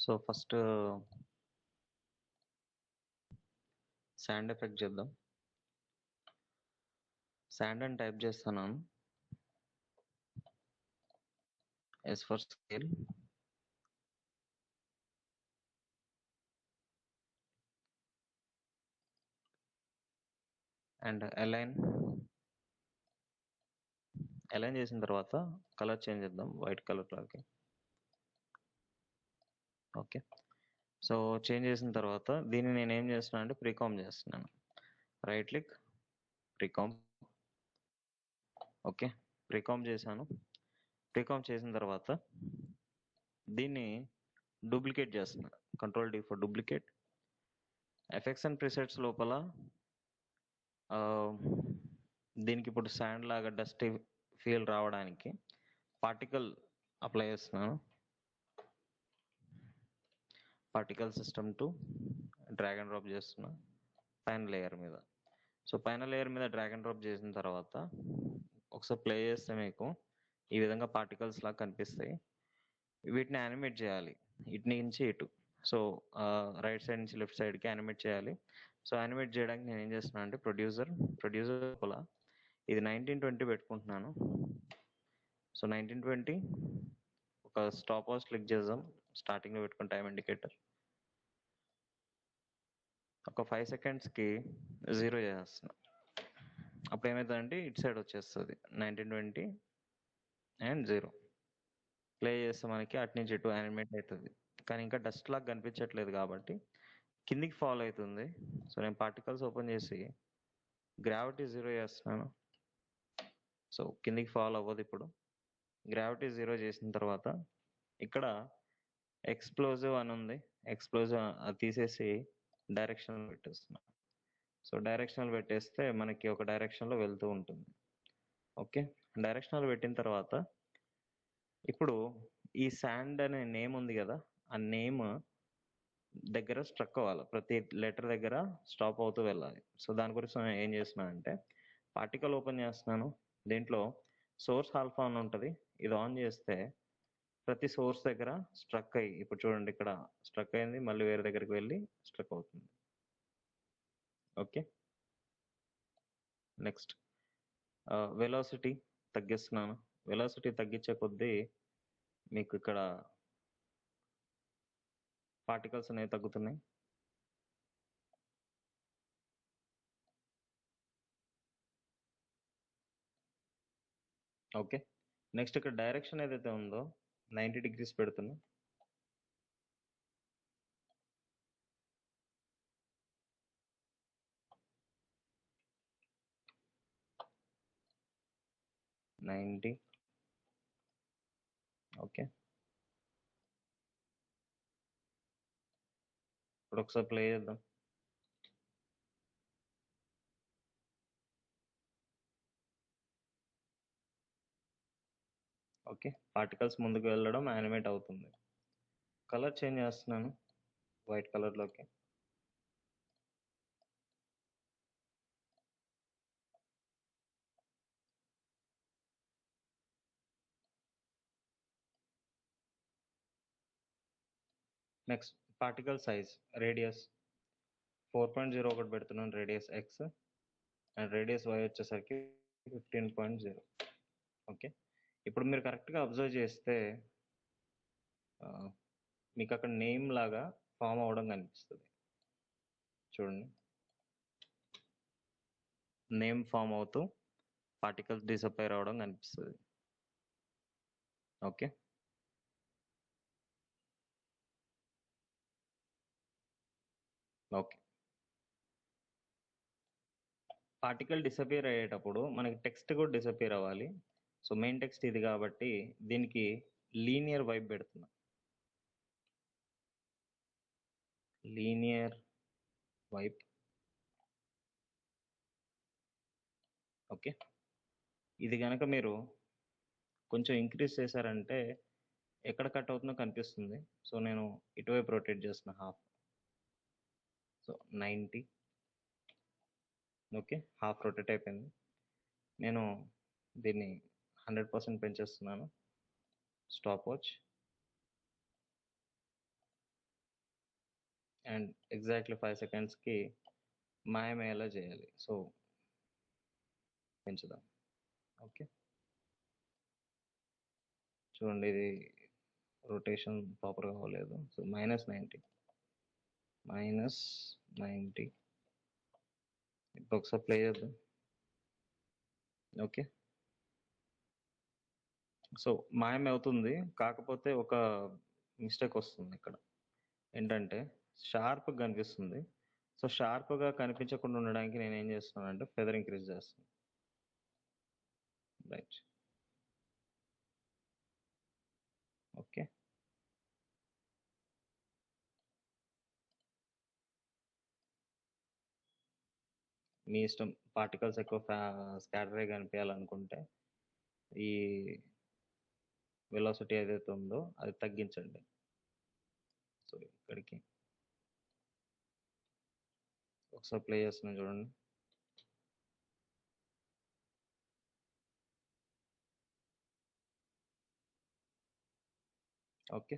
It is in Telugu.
సో ఫస్ట్ శాండ్ ఎఫెక్ట్ చేద్దాం. శాండ్ అని టైప్ చేస్తున్నాను. S for scale, and align చేసిన తర్వాత కలర్ చేంజ్ చేద్దాం వైట్ కలర్లోకి. ఓకే, సో చేంజ్ చేసిన తర్వాత దీన్ని నేను ఏం చేస్తున్నాను అంటే ప్రీకామ్ చేస్తున్నాను. Right click, precomp. Okay, precomp చేశాను. ప్రీకామ్ చేసిన తర్వాత దీన్ని డూప్లికేట్ చేస్తున్నాను. Control D for duplicate. Effects and presets లోపల దీనికి ఇప్పుడు శాండ్ లాగా డస్టీ ఫీల్ రావడానికి పార్టికల్ అప్లై చేస్తున్నాను. Particle system to drag and drop చేస్తున్నా పైన లేయర్ మీద. సో పైన లేయర్ మీద డ్రాగ్ అండ్ డ్రాప్ చేసిన తర్వాత ఒకసారి ప్లే చేస్తే మీకు ఈ విధంగా పార్టికల్స్ లాగా కనిపిస్తాయి. వీటిని యానిమేట్ చేయాలి ఇటు నుంచి ఇటు. సో రైట్ సైడ్ నుంచి లెఫ్ట్ సైడ్కి యానిమేట్ చేయాలి. సో యానిమేట్ చేయడానికి నేను ఏం చేస్తున్నాను అంటే ప్రొడ్యూసర్ లోపల ఇది 1920 పెట్టుకుంటున్నాను. సో 1920 ఒక స్టాప్ వాచ్ క్లిక్ చేద్దాం. స్టార్టింగ్లో పెట్టుకుని టైం ఇండికేటర్ ఒక 5 సెకండ్స్కి 0 చేసేస్తున్నా. అప్పుడు ఏమవుతుందంటే ఇటు సైడ్ వచ్చేస్తుంది 1920 అండ్ 0. ప్లే చేస్తే మనకి అటు నుంచి ఇటు యానిమేట్ అవుతుంది. కానీ ఇంకా డస్ట్ లాగా కనిపించట్లేదు కాబట్టి కిందికి ఫాలో అవుతుంది. సో నేను పార్టికల్స్ ఓపెన్ చేసి గ్రావిటీ 0 చేస్తున్నాను. సో కిందికి ఫాలో అవ్వదు. ఇప్పుడు గ్రావిటీ 0 చేసిన తర్వాత ఇక్కడ ఎక్స్ప్లోజివ్ అని ఉంది. ఎక్స్ప్లోజివ్ అది తీసేసి డైరెక్షనల్ పెట్టేస్తున్నాను. సో డైరెక్షనల్ పెట్టేస్తే మనకి ఒక డైరెక్షన్లో వెళ్తూ ఉంటుంది. ఓకే, డైరెక్షనల్ పెట్టిన తర్వాత ఇప్పుడు ఈ శాండ్ అనే నేమ్ ఉంది కదా, ఆ నేమ్ దగ్గర స్ట్రక్ అవ్వాలి. ప్రతి లెటర్ దగ్గర స్టాప్ అవుతూ వెళ్ళాలి. సో దాని గురించి నేను ఏం చేస్తున్నానంటే పార్టికల్ ఓపెన్ చేస్తున్నాను. దీంట్లో సోర్స్ ఆల్ఫా అని ఉంటుంది. ఇది ఆన్ చేస్తే ప్రతి సోర్స్ దగ్గర స్ట్రక్ అయ్యి, ఇప్పుడు చూడండి ఇక్కడ స్ట్రక్ అయింది, మళ్ళీ వేరే దగ్గరికి వెళ్ళి స్ట్రక్ అవుతుంది. ఓకే, నెక్స్ట్ వెలాసిటీ తగ్గిస్తున్నాను. వెలాసిటీ తగ్గించే కొద్దీ మీకు ఇక్కడ పార్టికల్స్ అనేవి తగ్గుతున్నాయి. ఓకే, నెక్స్ట్ ఇక్కడ డైరెక్షన్ ఏదైతే ఉందో 90 degrees పెడుతున్నా. ఓకే, ఇప్పుడు ఒకసారి ప్లే చేద్దాం. ఓకే, పార్టికల్స్ ముందుకు వెళ్ళడం యానిమేట్ అవుతుంది. కలర్ చేంజ్ చేస్తున్నాను వైట్ కలర్లోకి. నెక్స్ట్ పార్టికల్ సైజ్ రేడియస్ 4.0 ఒకటి పెడుతున్నాను. Radius X and radius Y వచ్చేసరికి 15.0. ఓకే, ఇప్పుడు మీరు కరెక్ట్గా అబ్జర్వ్ చేస్తే మీకు అక్కడ నేమ్ లాగా ఫామ్ అవ్వడం కనిపిస్తుంది. చూడండి, నేమ్ ఫామ్ అవుతూ పార్టికల్స్ డిసప్పైర్ అవ్వడం కనిపిస్తుంది. Okay, okay. పార్టికల్ డిసపియర్ అయ్యేటప్పుడు మనకి టెక్స్ట్ కూడా డిసపియర్ అవ్వాలి. సో మెయిన్ టెక్స్ట్ ఇది కాబట్టి దీనికి లీనియర్ వైప్ పెడుతున్నా. Linear wipe. ఓకే, ఇది కనుక మీరు కొంచెం ఇంక్రీజ్ చేశారంటే ఎక్కడ కట్ అవుతుందో కనిపిస్తుంది. సో నేను ఇటువైపు రొటేట్ చేస్తున్నా half. So 90. Okay, half rotate అయిపోయింది. నేను దీన్ని 100% పెంచేస్తున్నాను. Stopwatch. అండ్ ఎగ్జాక్ట్లీ 5 సెకండ్స్కి మాయమయ్యేలా చేయాలి. సో పెంచుదాం. ఓకే, చూడండి ఇది రొటేషన్ ప్రాపర్గా అవ్వలేదు. సో -90 -90 ఇప్పుడు ఒకసారి ప్లే చేద్దాం. ఓకే, సో మాయమవుతుంది, కాకపోతే ఒక మిస్టేక్ వస్తుంది ఇక్కడ. ఏంటంటే షార్ప్గా కనిపిస్తుంది. సో షార్ప్గా కనిపించకుండా ఉండడానికి నేను ఏం చేస్తున్నానంటే ఫెదర్ ఇంక్రీజ్ చేస్తాను. Right, okay. మీ ఇష్టం, పార్టికల్స్ ఎక్కువ స్కాటర్ అయ్యి కనిపించాలనుకుంటే ఈ వెలాసిటీ ఏదైతే ఉందో అది తగ్గించండి. సో ఇక్కడికి ఒకసారి ప్లే చేస్తున్నాను చూడండి. ఓకే,